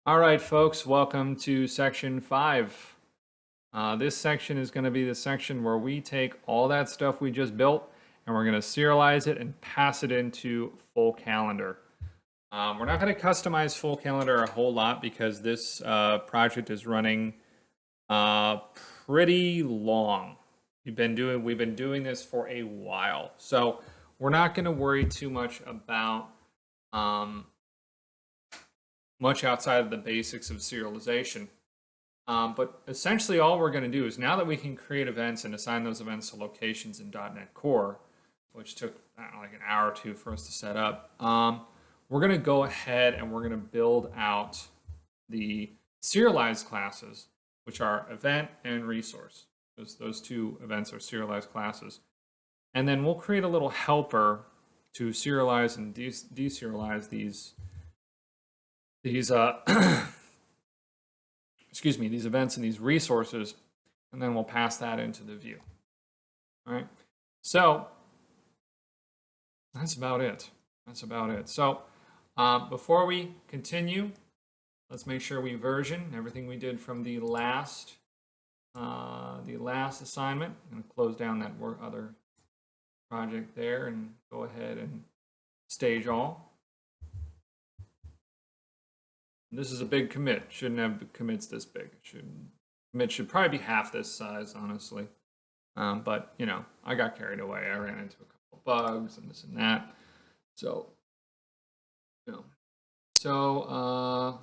All right, folks, welcome to section 5. This section is going to be the section where we take all that stuff we just built and we're going to serialize it and pass it into full calendar. We're not going to customize full calendar a whole lot because this project is running pretty long. We've been doing this for a while, so we're not going to worry too much about much outside of the basics of serialization. But essentially all we're going to do is now that we can create events and assign those events to locations in .NET Core, which took like an hour or two for us to set up, we're going to go ahead and we're going to build out the serialized classes, which are event and resource. Those two events are serialized classes. And then we'll create a little helper to serialize and deserialize these excuse me, these events and these resources, and then we'll pass that into the view. All right. So that's about it. So before we continue, let's make sure we version everything we did from the last assignment. I'm going to close down that other project there and go ahead and stage all. This is a big commit. Shouldn't have commits this big. Commit should probably be half this size, honestly. But you know, I got carried away. I ran into a couple of bugs and this and that. So, so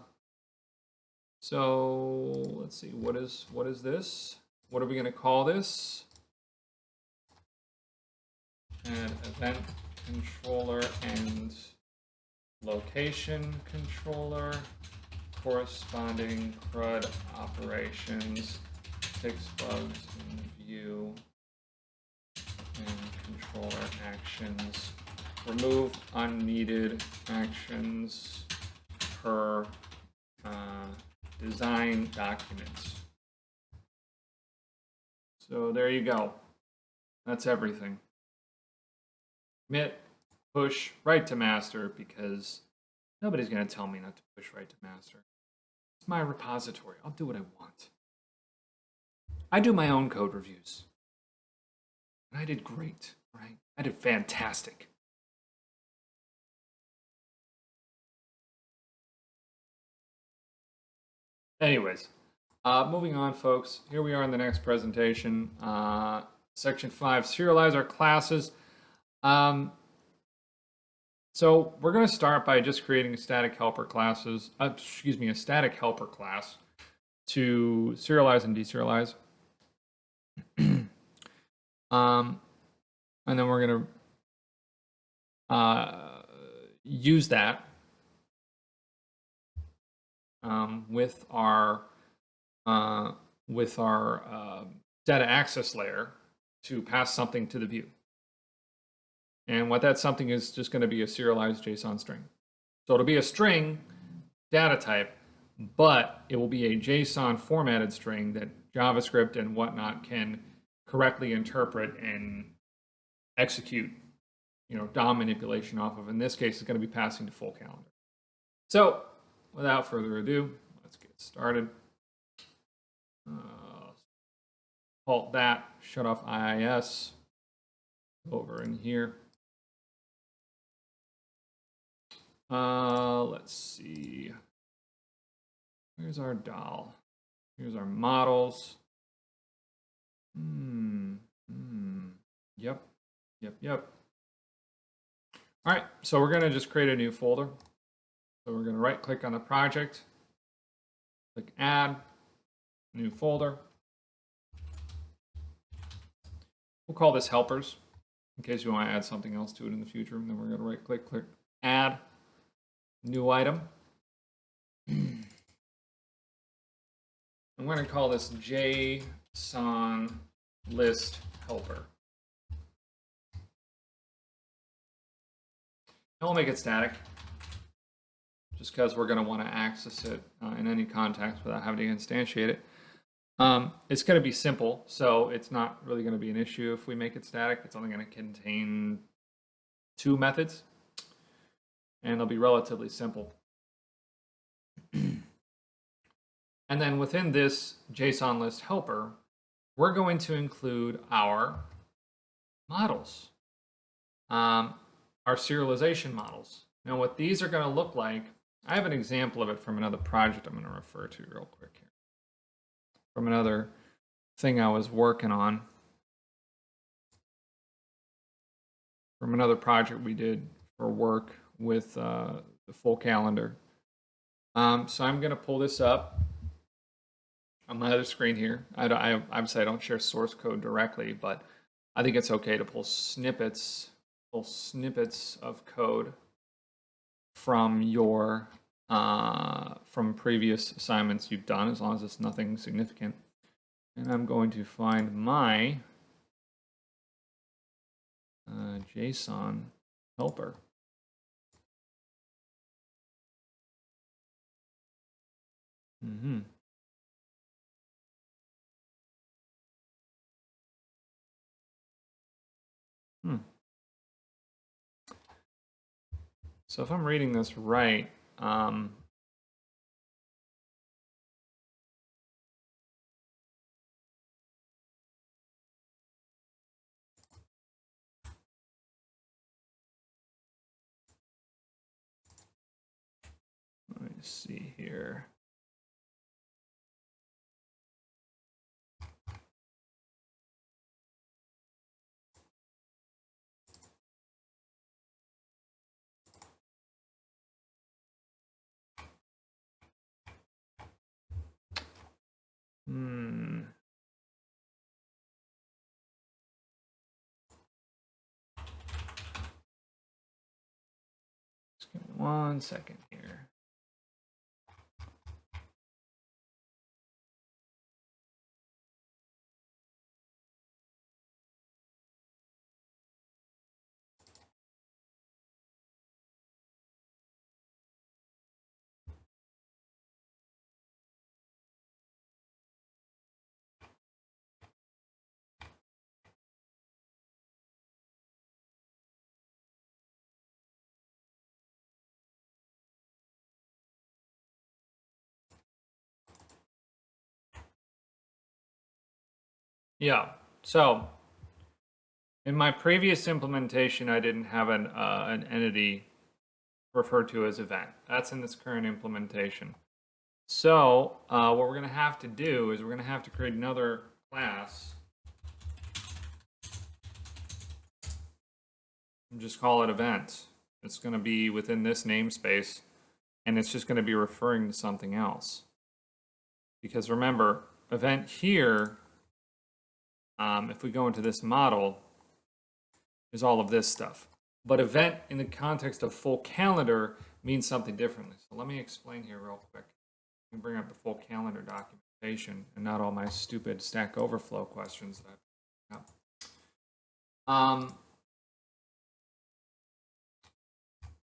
let's see. What is this? What are we going to call this? An event controller and location controller. Corresponding CRUD operations, fix bugs in view, and controller actions, remove unneeded actions per design documents. So there you go. That's everything. Commit, push, write to master, because nobody's going to tell me not to push write to master. It's my repository. I'll do what I want. I do my own code reviews. And I did great, right? I did fantastic. Anyways, moving on, folks. Here we are in the next presentation. Section 5, serialize our classes. So we're going to start by just creating a static helper classes, a static helper class to serialize and deserialize. And then we're going to use that with our data access layer to pass something to the view. And what that something is just going to be a serialized JSON string. So it'll be a string data type, but it will be a JSON formatted string that JavaScript and whatnot can correctly interpret and execute, DOM manipulation off of. In this case, it's going to be passing to full calendar. So without further ado, let's get started. Halt that, shut off IIS, over in here. Let's see. Here's our doll. Here's our models. Yep. All right, so we're going to just create a new folder. So we're going to right click on the project, click add, new folder. We'll call this helpers in case you want to add something else to it in the future. And then we're going to right click, click add, new item. I'm going to call this JSON list helper. And we'll make it static, just because we're going to want to access it in any context without having to instantiate it. It's going to be simple, so it's not really going to be an issue if we make it static. It's only going to contain 2 methods, and it'll be relatively simple. And then within this JSON list helper, we're going to include our models, our serialization models. Now, what these are going to look like, I have an example of it from another project I'm going to refer to real quick here. From another thing I was working on. From another project we did for work with the full calendar. So I'm going to pull this up on my other screen here. Obviously I don't share source code directly, but I think it's okay to pull snippets of code from your from previous assignments you've done, as long as it's nothing significant. And I'm going to find my JSON helper. So if I'm reading this right, let me see here. Just give me 1 second here. Yeah, so in my previous implementation, I didn't have an entity referred to as event. That's in this current implementation. So what we're going to have to do is we're going to have to create another class and just call it event. It's going to be within this namespace, and it's just going to be referring to something else. Because remember, event here, if we go into this model, is all of this stuff. But event in the context of full calendar means something differently. So let me explain here real quick. Let me bring up the full calendar documentation and not all my stupid Stack Overflow questions that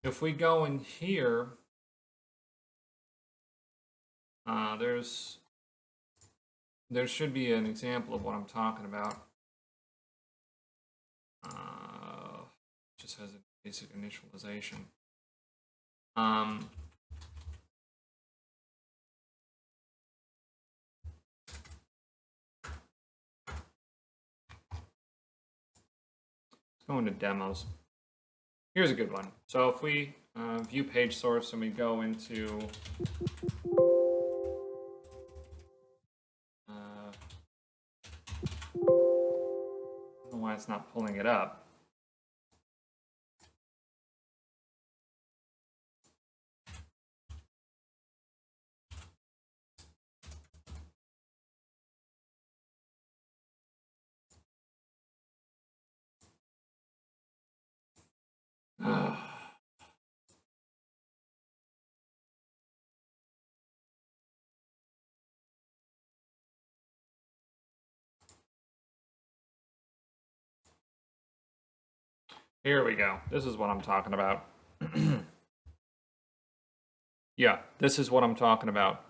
if we go in here, there should be an example of what I'm talking about. Just has a basic initialization. Let's go into demos. Here's a good one. So if we view page source and we go into I don't know why it's not pulling it up. Here we go. This is what I'm talking about. Yeah, this is what I'm talking about.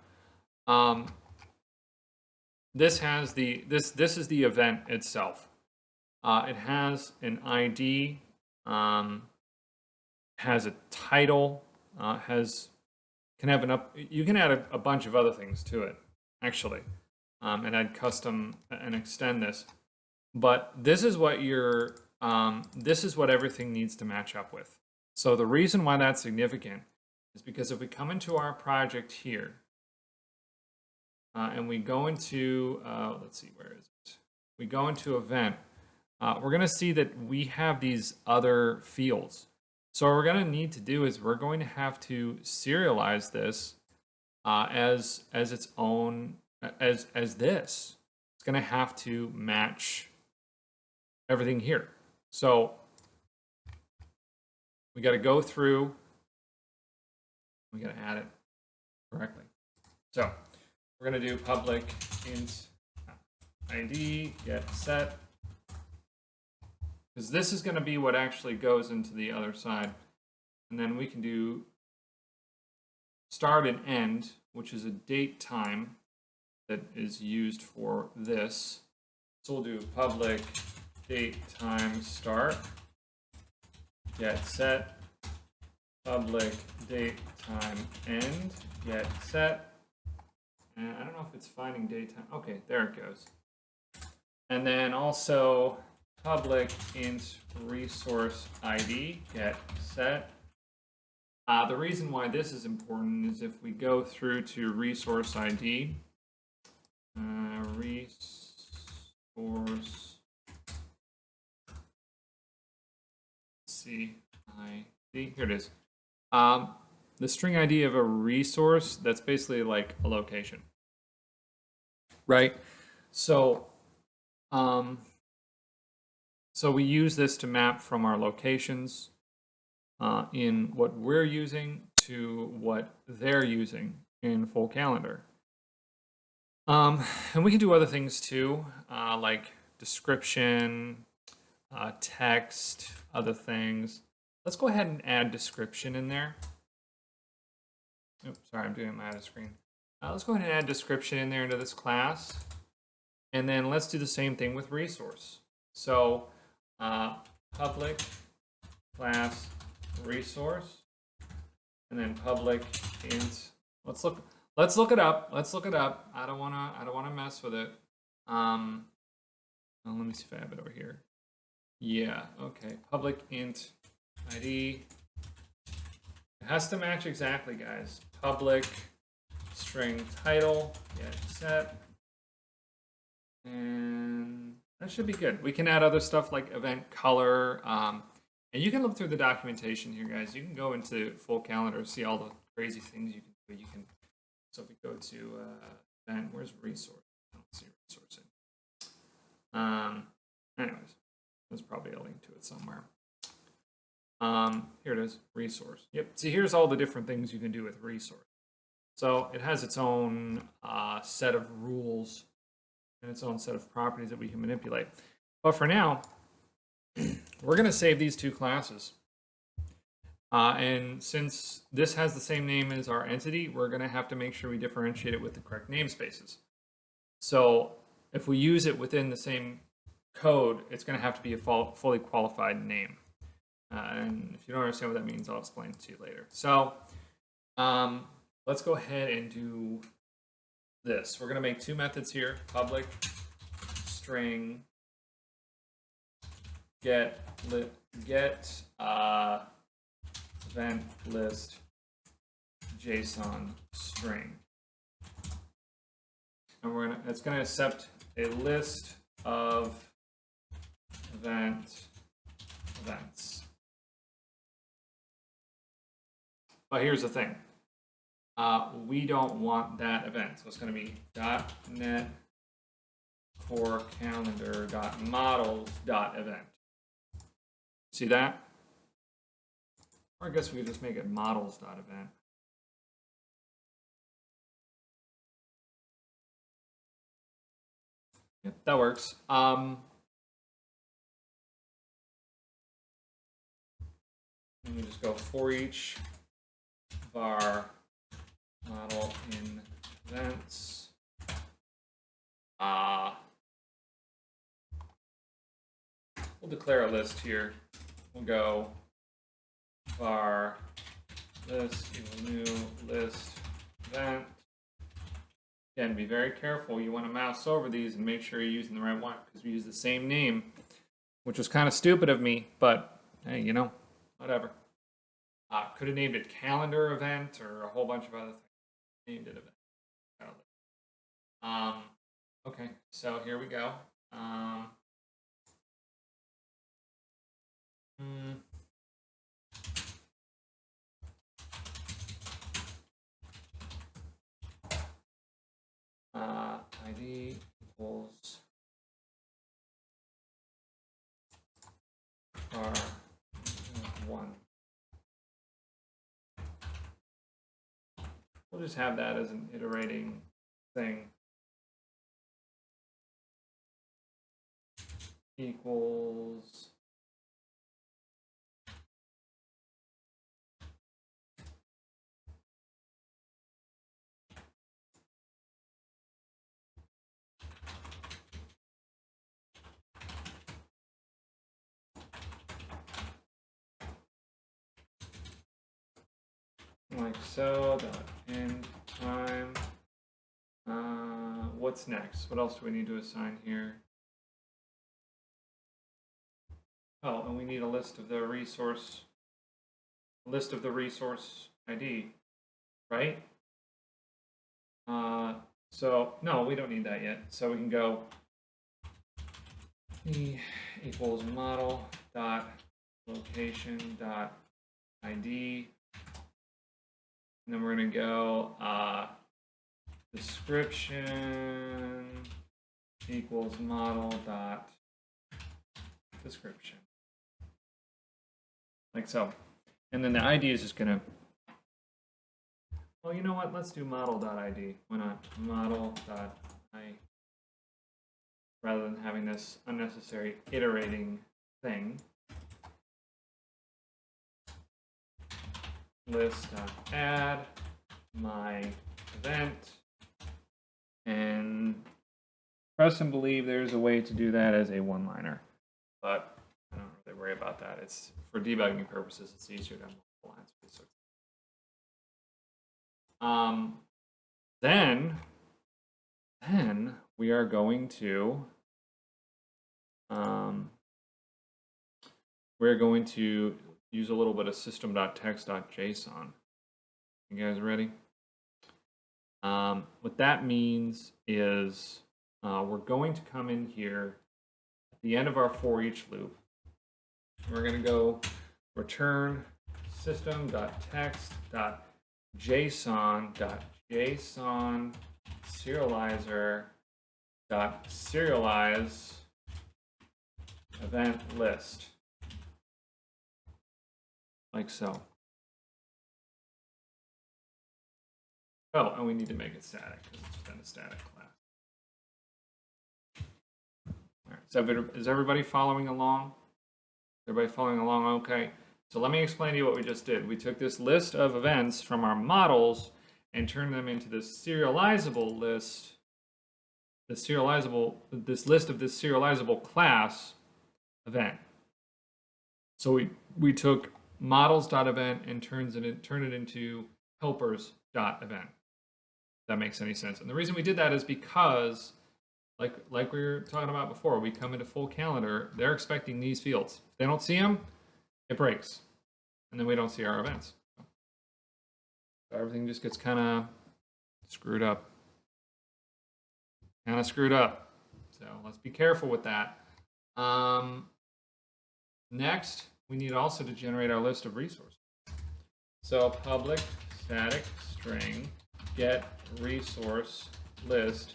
This has this is the event itself. It has an ID, has a title, can have you can add a bunch of other things to it. actually, and I'd custom and extend this. But this is what this is what everything needs to match up with. So the reason why that's significant is because if we come into our project here, and we go into, let's see, where is it? We go into event, we're going to see that we have these other fields. So what we're going to need to do is we're going to have to serialize this as its own, as this. It's going to have to match everything here. So we got to go through, we got to add it correctly. So we're going to do public int ID get set, because this is going to be what actually goes into the other side. And then we can do start and end, which is a date time that is used for this. So we'll do public date time start get set, public date time end get set. And I don't know if it's finding date time. Okay, there it goes. And then also public int resource ID get set. The reason why this is important is if we go through to resource ID, resource ID, here it is. The string ID of a resource, that's basically like a location, right? So, so we use this to map from our locations in what we're using to what they're using in full calendar. And we can do other things too, like description, text, other things. Let's go ahead and add description in there. Oops, sorry, I'm doing my other screen. Let's go ahead and add description in there into this class. And then let's do the same thing with resource. So public class resource, and then public int. Let's look it up. Let's look it up. I don't wanna mess with it. Well, let me see if I have it over here. Yeah, okay. Public int ID. It has to match exactly, guys. Public string title get set. And that should be good. We can add other stuff like event color. And you can look through the documentation here, guys. You can go into full calendar, see all the crazy things you can do. So if we go to event, where's resource? I don't see resource in. Anyways, there's probably a link to it somewhere. Here it is, resource. Yep. See, here's all the different things you can do with resource. So it has its own set of rules and its own set of properties that we can manipulate. But for now, we're going to save these two classes. And since this has the same name as our entity, we're going to have to make sure we differentiate it with the correct namespaces. So if we use it within the same code, it's going to have to be a fully qualified name. And if you don't understand what that means, I'll explain it to you later. So let's go ahead and do this. We're going to make two methods here. Public string get event list JSON string. And it's going to accept a list of events. But here's the thing. We don't want that event. So it's going to be .NET Core calendar.models.event. See that? Or I guess we could just make it models.event. Yep, that works. And you just go for each var model in events. We'll declare a list here. We'll go var list equal new list event. Okay, again, be very careful. You want to mouse over these and make sure you're using the right one, because we use the same name, which was kind of stupid of me, but hey, you know, whatever. Could have named it calendar event or a whole bunch of other things. Named it event. Okay, so here we go. ID equals R1. We'll just have that as an iterating thing. Equals like so, dot end time. What's next? What else do we need to assign here? Oh, and we need a list of the resource ID, right? So no, we don't need that yet. So we can go e equals model dot location dot ID, and then we're gonna go description equals model dot description, like so. And then the ID is just gonna, well, you know what? Let's do model.id. Why not? Model.id, rather than having this unnecessary iterating thing. List.add my event, and trust and believe there's a way to do that as a one-liner, but I don't really worry about that. It's for debugging purposes. It's easier to have multiple lines. Then we are going to use a little bit of system.text.json. You guys ready? What that means is we're going to come in here at the end of our for each loop. We're going to go return system.text.json.json serializer.serialize event list, like so. Oh, and we need to make it static because it's been a static class. All right, so is everybody following along? Everybody following along okay? So let me explain to you what we just did. We took this list of events from our models and turned them into this serializable list, this list of this serializable class event. So we took models.event and turned it into helpers.event. If that makes any sense. And the reason we did that is because, like we were talking about before, we come into full calendar, they're expecting these fields. If they don't see them, it breaks. And then we don't see our events. So everything just gets kind of screwed up. So let's be careful with that. Next, we need also to generate our list of resources. So public static string get resource list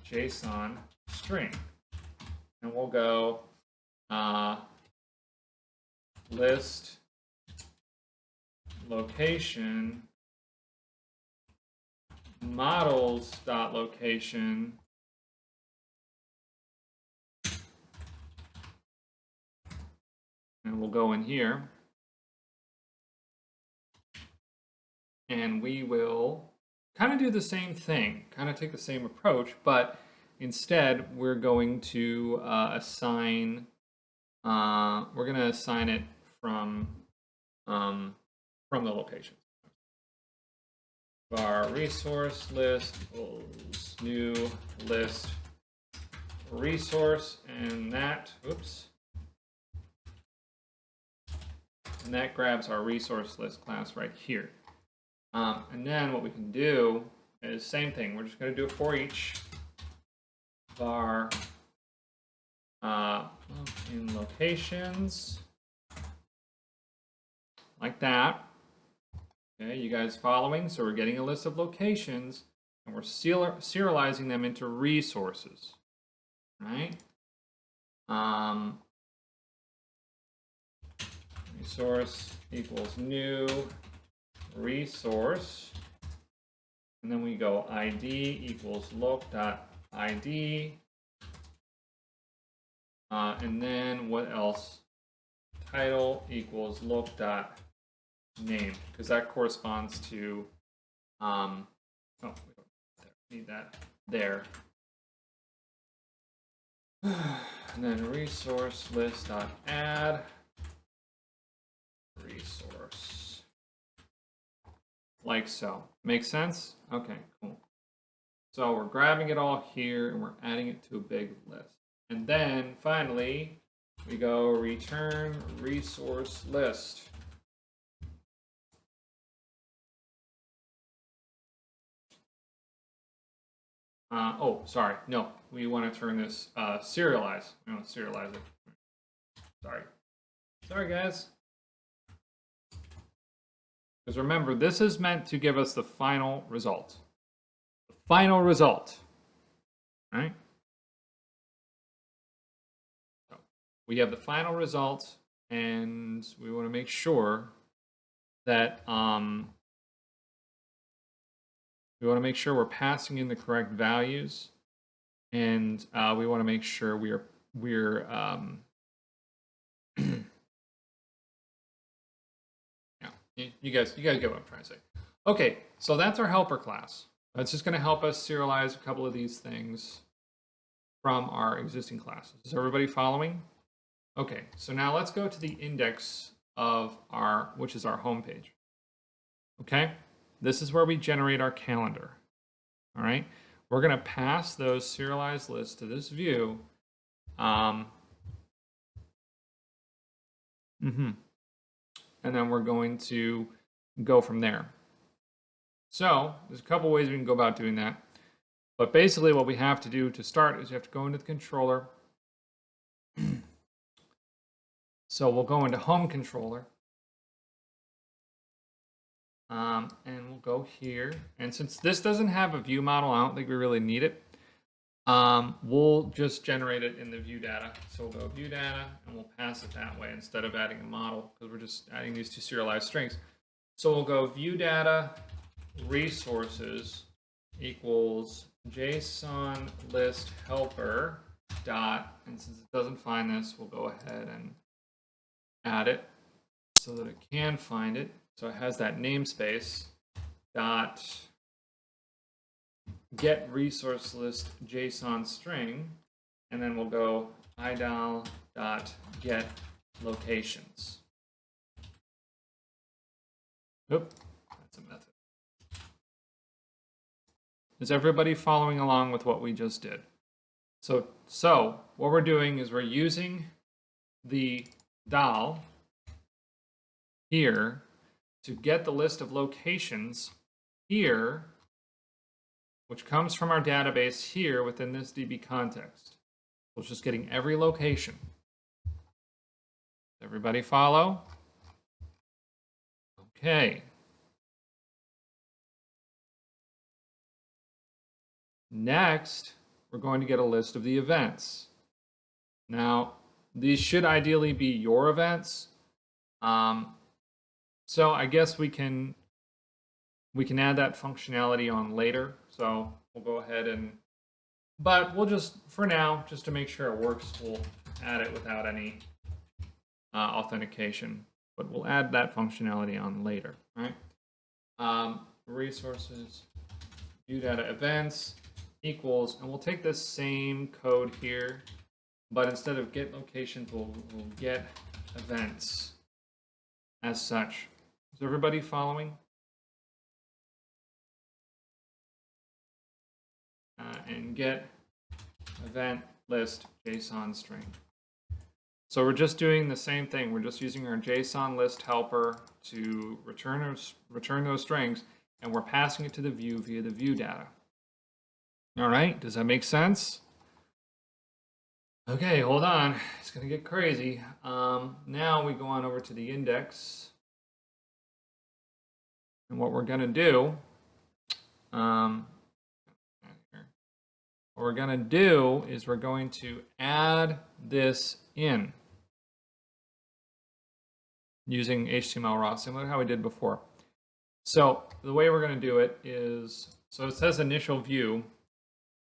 JSON string, and we'll go list location models.location and we'll go in here and we will kind of do the same thing, kind of take the same approach, but instead we're going to assign it from the location. var resource list equals new list resource, and that, oops, and that grabs our resource list class right here. And then what we can do is same thing. We're just going to do a for each var in locations, like that. Okay, you guys following? So we're getting a list of locations, and we're serializing them into resources, right? Resource equals new resource, and then we go id equals loc.id, and then what else? Title equals loc.name, because that corresponds to oh, we don't need that there. And then resource list.add resource, like so. Makes sense? Okay, cool. So we're grabbing it all here and we're adding it to a big list. And then finally, we go return resource list. Oh, sorry. No, we want to turn this serialize. We want to serialize it. Sorry. Sorry, guys. Because remember, this is meant to give us the final result. The final result. Right? So we have the final result, and we want to make sure that we want to make sure we're passing in the correct values, and we want to make sure we're yeah, you guys get what I'm trying to say. Okay, so that's our helper class. That's just going to help us serialize a couple of these things from our existing classes. Is everybody following? Okay, so now let's go to the index of our, which is our home page. Okay, this is where we generate our calendar. All right, we're going to pass those serialized lists to this view. And then we're going to go from there. So there's a couple ways we can go about doing that. But basically what we have to do to start is you have to go into the controller. So we'll go into home controller. And we'll go here. And since this doesn't have a view model, I don't think we really need it. We'll just generate it in the ViewData. So we'll go ViewData and we'll pass it that way instead of adding a model, because we're just adding these two serialized strings. So we'll go ViewData resources equals JSON list helper dot, and since it doesn't find this, we'll go ahead and add it so that it can find it. So it has that namespace dot get resource list JSON string, and then we'll go idal dot get locations. Oop, that's a method. Is everybody following along with what we just did? So what we're doing is we're using the dal here to get the list of locations here, which comes from our database here within this DB context. So it's just getting every location. Everybody follow? Okay. Next, we're going to get a list of the events. Now, these should ideally be your events. So I guess we can add that functionality on later. So we'll go ahead and, but we'll just, for now, just to make sure it works, we'll add it without any authentication. But we'll add that functionality on later, right? Resources, ViewData events equals, and we'll take this same code here, but instead of get locations, we'll get events as such. Is everybody following? and get event list JSON string. So we're just doing the same thing. We're just using our JSON list helper to return those strings, and we're passing it to the view via the ViewData. All right, does that make sense? Okay, hold on. It's going to get crazy. Now we go on over to the index. And what we're going to do, is we're going to add this in using HTML raw, similar to how we did before. So the way we're going to do it is, so it says initial view.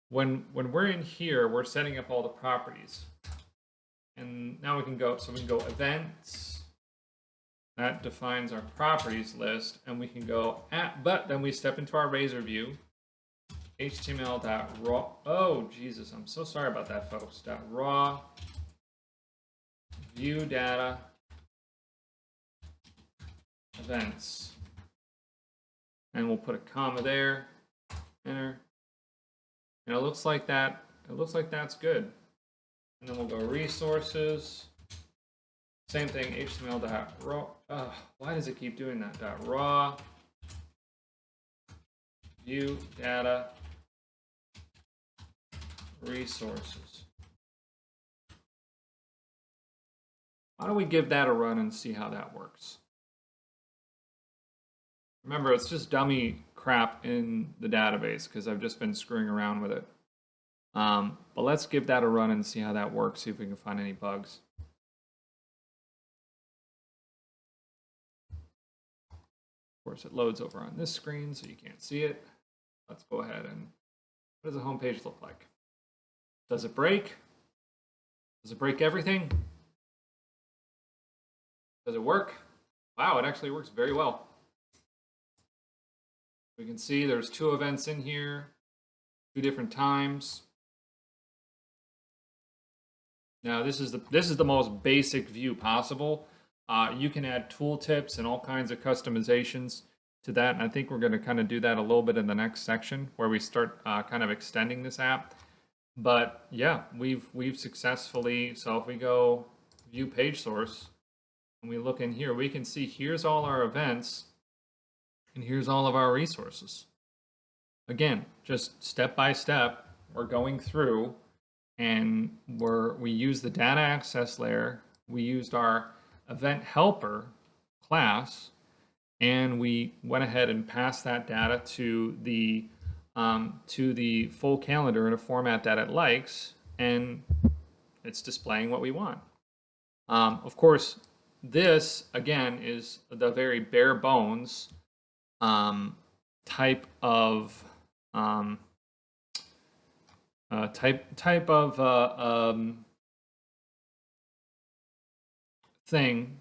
When we're in here, we're setting up all the properties. And now we can go, so we can go events. That defines our properties list, and we can go but then we step into our razor view, html.raw. Oh, Jesus, I'm so sorry about that, folks. .raw ViewData events, and we'll put a comma there, enter, and it looks like that. It looks like that's good. And then we'll go resources. Same thing, html.raw. Why does it keep doing that? .raw ViewData resources. Why don't we give that a run and see how that works? Remember, it's just dummy crap in the database because I've just been screwing around with it. But let's give that a run and see how that works, see if we can find any bugs. Of course, it loads over on this screen, so you can't see it. Let's go ahead and, what does the home page look like? Does it break? Does it break everything? Does it work? Wow, it actually works very well. We can see there's 2 events in here, 2 different times. Now this is the most basic view possible. You can add tooltips and all kinds of customizations to that, and I think we're going to kind of do that a little bit in the next section where we start kind of extending this app. But yeah, we've successfully, so if we go view page source and we look in here, we can see here's all our events and here's all of our resources. Again, just step by step, we're going through, and we use the data access layer, we used our event helper class, and we went ahead and passed that data to the full calendar in a format that it likes, and it's displaying what we want. Of course, this again is the very bare bones type of thing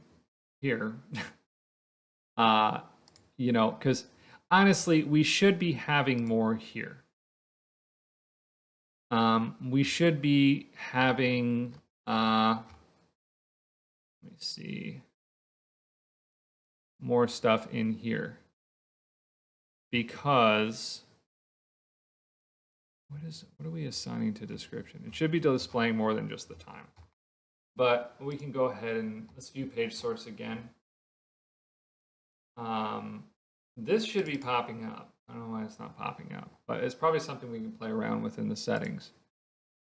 here. You know, because honestly, we should be having more here. We should be having, let me see, more stuff in here. Because, what are we assigning to description? It should be displaying more than just the time. But we can go ahead and let's view page source again. This should be popping up. I don't know why it's not popping up, but it's probably something we can play around with in the settings.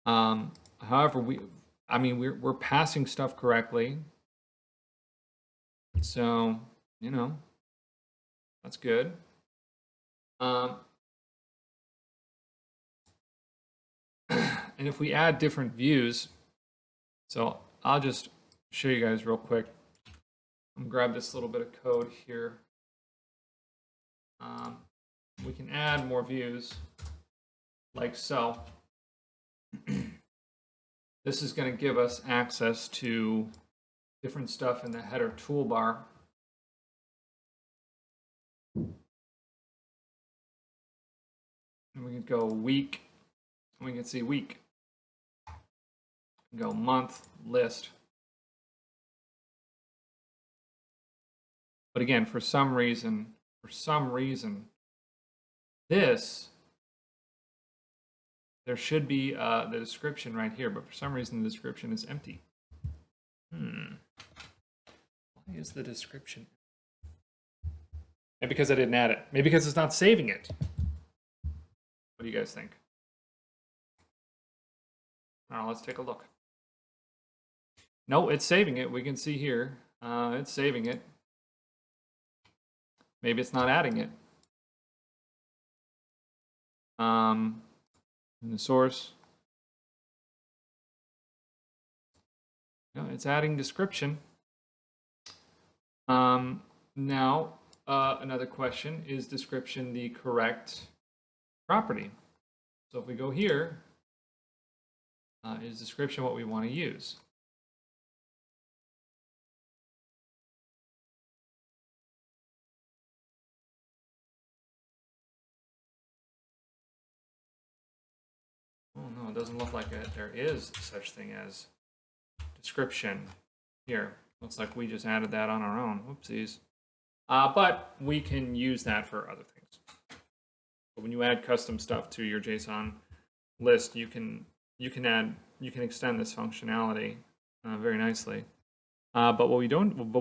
However, we're passing stuff correctly. So, you know, that's good. And if we add different views, so I'll just show you guys real quick. I'm gonna grab this little bit of code here. We can add more views like so. This is going to give us access to different stuff in the header toolbar. And we can go week, and we can see week. Go month, list. But again, for some reason, this there should be the description right here, but for some reason the description is empty. Why is the description? Maybe because I didn't add it. Maybe because it's not saving it. What do you guys think? Let's take a look. No, it's saving it. We can see here. It's saving it. Maybe it's not adding it. In the source. No, it's adding description. Now, another question, is description the correct property? So if we go here, is description what we want to use? Oh no, it doesn't look like it. There is such thing as description here. Looks like we just added that on our own. Whoopsies. But we can use that for other things. But when you add custom stuff to your JSON list, you can extend this functionality very nicely. But what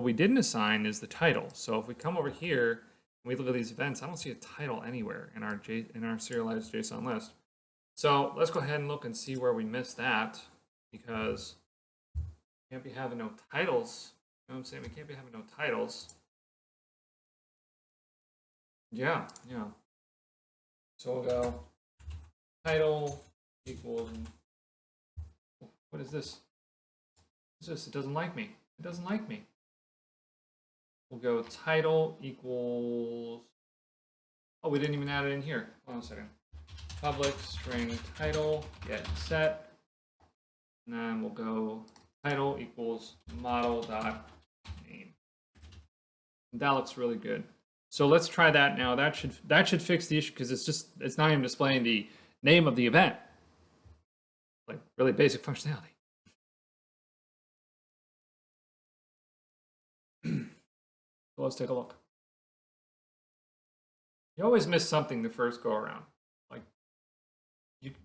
we didn't assign is the title. So if we come over here and we look at these events, I don't see a title anywhere in our serialized JSON list. So let's go ahead and look and see where we missed that, because we can't be having no titles. You know what I'm saying? We can't be having no titles. Yeah. So we'll go title equals, what is this? What is this? It doesn't like me. It doesn't like me. We'll go title equals, oh, we didn't even add it in here. Hold on a second. Public string title get set. And then we'll go title equals model.name. That looks really good. So let's try that now. That should fix the issue, because it's not even displaying the name of the event. Like really basic functionality. So let's take a look. You always miss something the first go around. Like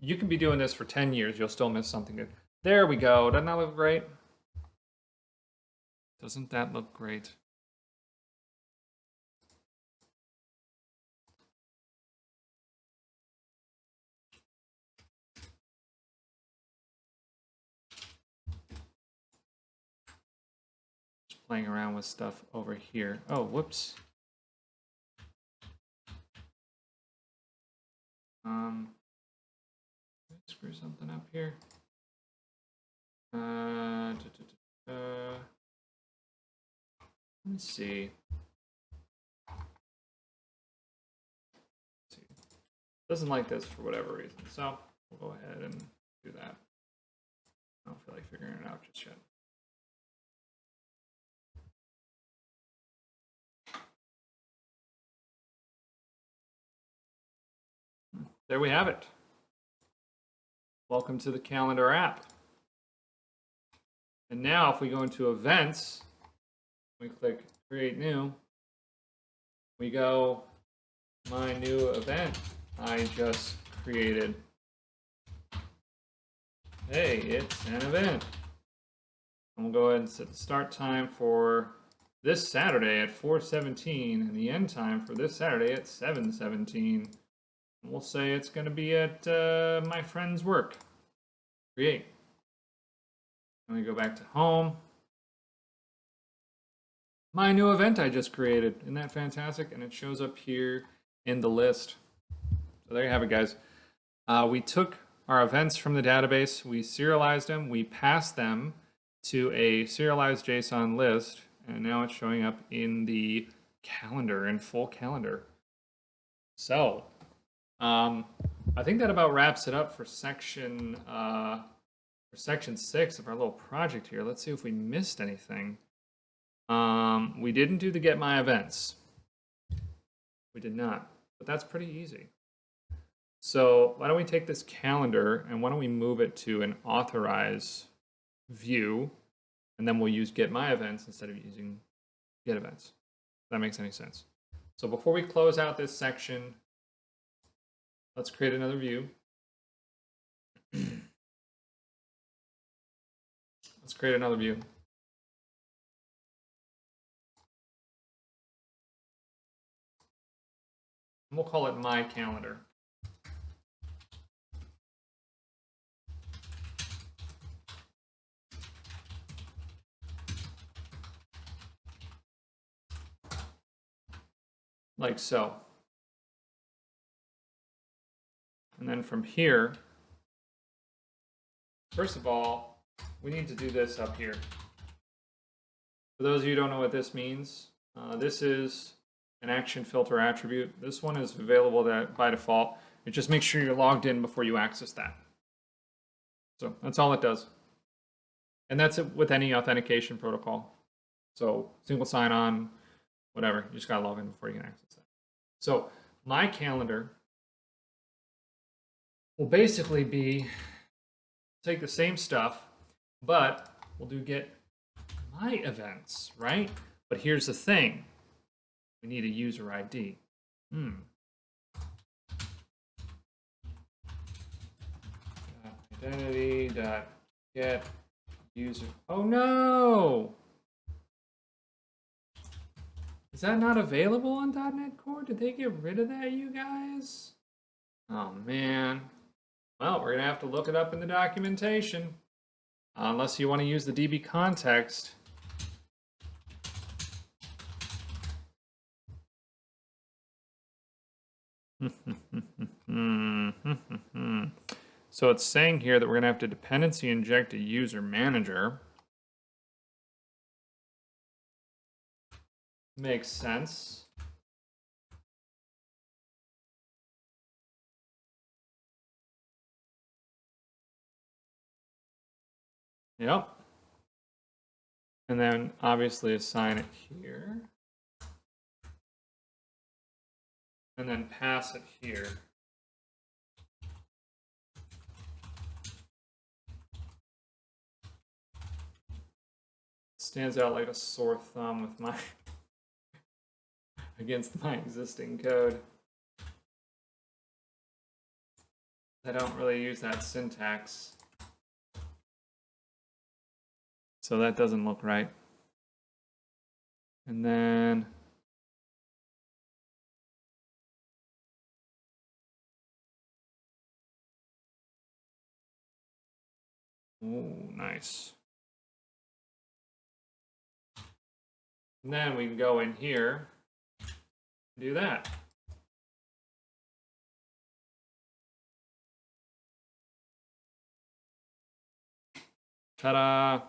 you can be doing this for 10 years, you'll still miss something good. There we go. Doesn't that look great? Doesn't that look great? Just playing around with stuff over here. Oh, whoops. Screw something up here. Let's see. Doesn't like this for whatever reason, so we'll go ahead and do that. I don't feel like figuring it out just yet. There we have it. Welcome to the calendar app. And now if we go into events, we click create new, we go my new event I just created. Hey, it's an event. And we'll go ahead and set the start time for this Saturday at 4:17 and the end time for this Saturday at 7:17. And we'll say it's going to be at my friend's work. Create. And we go back to home. My new event I just created. Isn't that fantastic? And it shows up here in the list. So there you have it, guys. We took our events from the database, we serialized them, we passed them to a serialized JSON list, and now it's showing up in the calendar, in full calendar. So, I think that about wraps it up for section 6 of our little project here. Let's see if we missed anything. We didn't do the get my events. We did not, but that's pretty easy. So why don't we take this calendar and why don't we move it to an authorize view, and then we'll use get my events instead of using get events. If that makes any sense. So before we close out this section, let's create another view. Let's create another view. And we'll call it My Calendar. Like so. And then from here, first of all, we need to do this up here. For those of you who don't know what this means, this is an action filter attribute. This one is available by default. It just makes sure you're logged in before you access that. So that's all it does. And that's it with any authentication protocol. So single sign-on, whatever. You just got to log in before you can access that. So My Calendar will basically be, take the same stuff, but we'll do get my events, right? But here's the thing. We need a user ID. Identity.get user. Oh no! Is that not available on .NET Core? Did they get rid of that, you guys? Oh man. Well, we're gonna have to look it up in the documentation. Unless you want to use the DB context. So it's saying here that we're going to have to dependency inject a user manager. Makes sense. Yep. And then obviously assign it here. And then pass it here. Stands out like a sore thumb with my against my existing code. I don't really use that syntax. So that doesn't look right. And then ooh, nice. And then we can go in here and do that. Ta-da!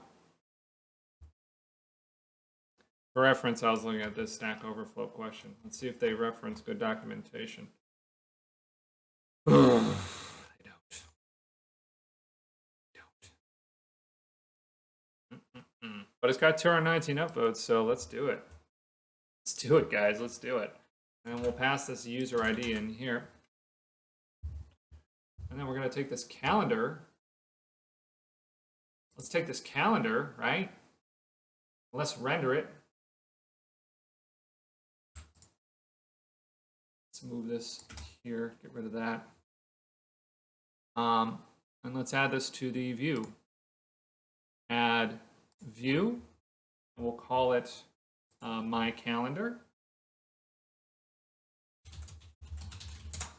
For reference, I was looking at this Stack Overflow question. Let's see if they reference good documentation. They don't. But it's got 219 upvotes, so let's do it. Let's do it, guys. Let's do it. And we'll pass this user ID in here. And then we're going to take this calendar. Let's take this calendar, right? Let's render it. Let's move this here, get rid of that. And let's add this to the view. Add view, and we'll call it My Calendar.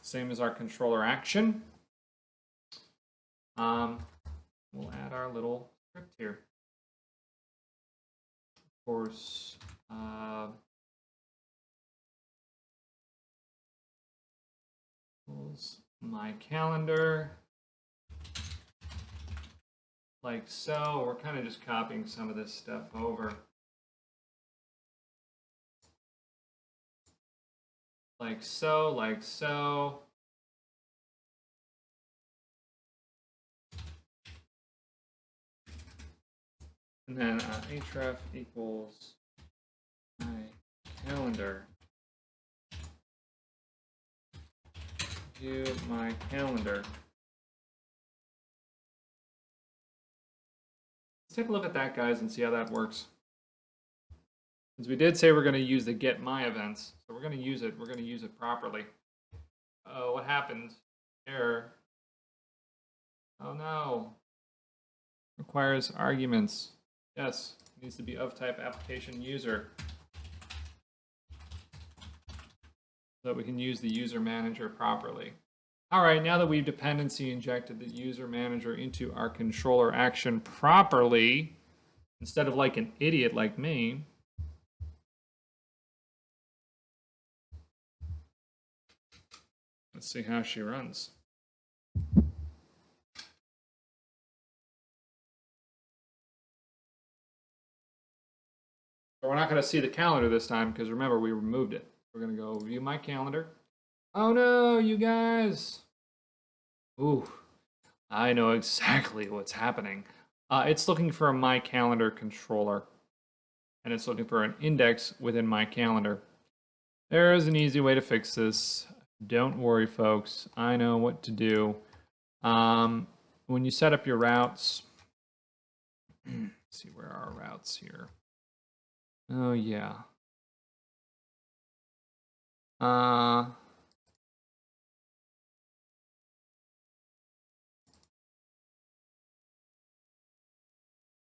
Same as our controller action. We'll add our little script here. Of course, My Calendar. Like so. We're kind of just copying some of this stuff over. Like so, like so. And then href equals My Calendar. View My Calendar. Let's take a look at that, guys, and see how that works. Since we did say we're going to use the get my events, so we're going to use it. We're going to use it properly. What happened? Error. Oh no. Requires arguments. Yes, needs to be of type application user. So that we can use the user manager properly. All right, now that we've dependency injected the user manager into our controller action properly, instead of like an idiot like me, let's see how she runs. But we're not going to see the calendar this time because remember, we removed it. We're going to go view my calendar. Oh no, you guys. Ooh, I know exactly what's happening. It's looking for a My Calendar controller. And it's looking for an index within My Calendar. There is an easy way to fix this. Don't worry, folks. I know what to do. When you set up your routes, let's see where are our routes here. Oh yeah.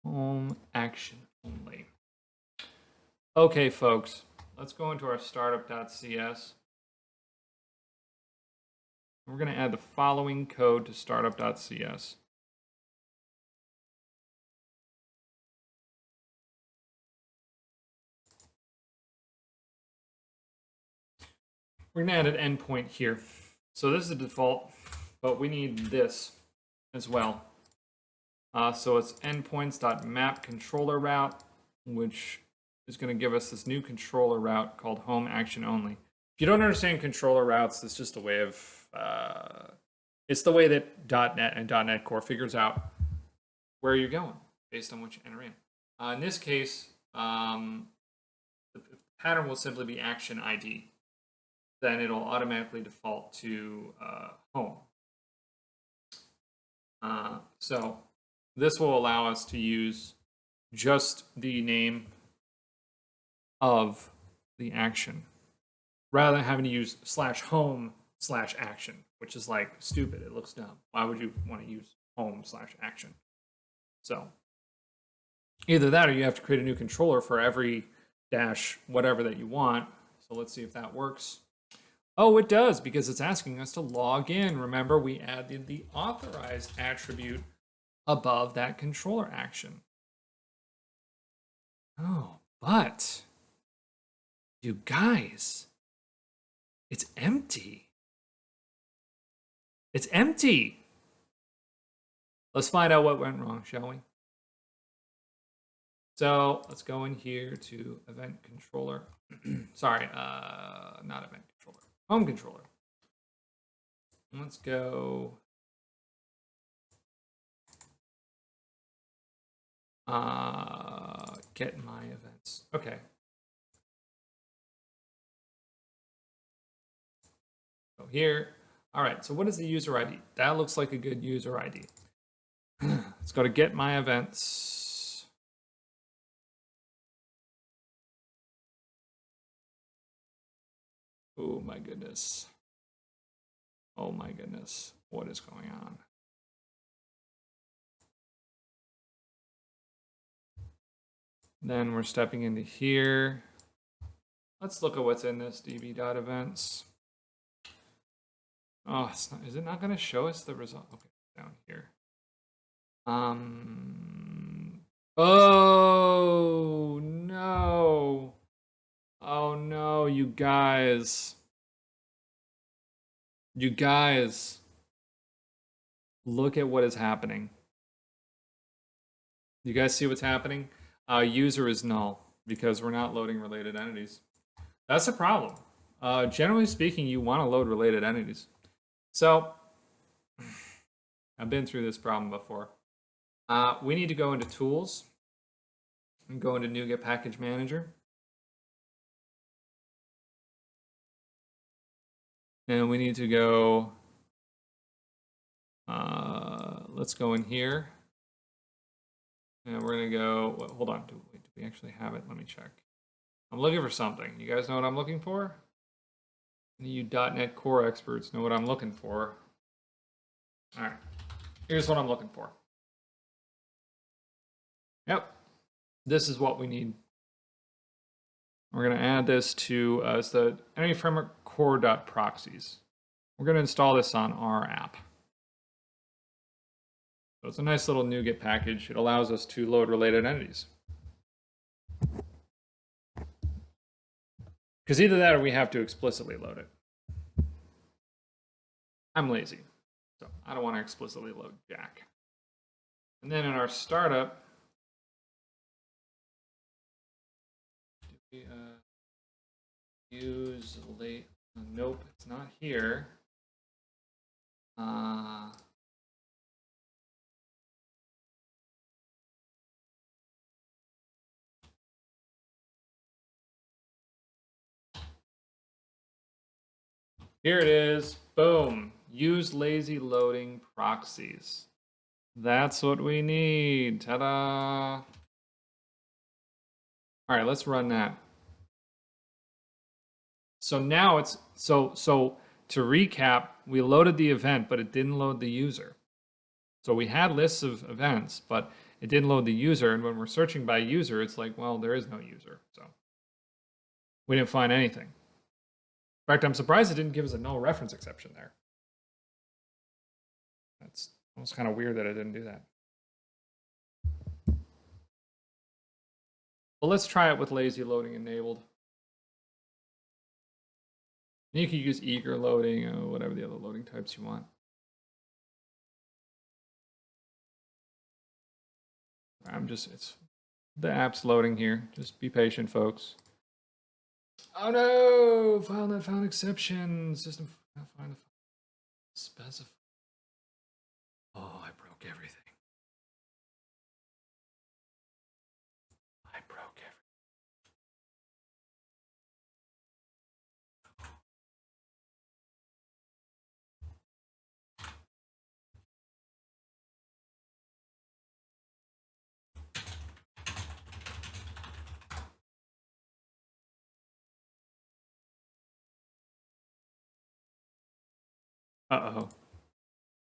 Home action only. Okay, folks, let's go into our startup.cs. We're going to add the following code to startup.cs. We're going to add an endpoint here. So this is the default, but we need this as well. So it's endpoints.map controller route, which is going to give us this new controller route called home action only. If you don't understand controller routes, it's just a way of, it's the way that .NET and .NET Core figures out where you're going based on what you enter in. In this case, the pattern will simply be action ID. Then it'll automatically default to home. So this will allow us to use just the name of the action rather than having to use /home/action, which is like stupid. It looks dumb. Why would you want to use home/action? So either that or you have to create a new controller for every dash whatever that you want. So let's see if that works. Oh, it does, because it's asking us to log in. Remember, we added the authorized attribute above that controller action. Oh, but you guys, it's empty. It's empty. Let's find out what went wrong, shall we? So let's go in here to event controller. Sorry, not event controller. Home controller. Let's go. Get my events. Okay. Go here. All right, so what is the user ID? That looks like a good user ID. Let's go to get my events. Oh my goodness. Oh my goodness. What is going on? Then we're stepping into here. Let's look at what's in this db.events. Oh, it's not, is it not going to show us the result? Okay, down here. Oh no. Oh no, you guys. You guys. Look at what is happening. You guys see what's happening? User is null because we're not loading related entities. That's a problem. Generally speaking, you want to load related entities. So, I've been through this problem before. We need to go into Tools and go into NuGet Package Manager. And we need to go, let's go in here. And we're going to go, well, hold on, do we actually have it? Let me check. I'm looking for something. You guys know what I'm looking for? You .NET Core experts know what I'm looking for. All right. Here's what I'm looking for. Yep, this is what we need. We're going to add this to it's the Entity Framework core.proxies. We're going to install this on our app. So it's a nice little NuGet package. It allows us to load related entities. Because either that or we have to explicitly load it. I'm lazy, so I don't want to explicitly load Jack. And then in our startup, do we use late? Nope, it's not here. Here it is. Boom. Use lazy loading proxies. That's what we need. Ta-da. All right, let's run that. So now it's so to recap, we loaded the event, but it didn't load the user. So we had lists of events, but it didn't load the user. And when we're searching by user, it's like, well, there is no user. So we didn't find anything. In fact, I'm surprised it didn't give us a null reference exception there. That's almost kind of weird that it didn't do that. Well, let's try it with lazy loading enabled. You can use eager loading or whatever the other loading types you want. It's the app's loading here. Just be patient, folks. Oh no, file not found exception. System not find the specify. Oh, I broke everything. I broke everything. Uh-oh.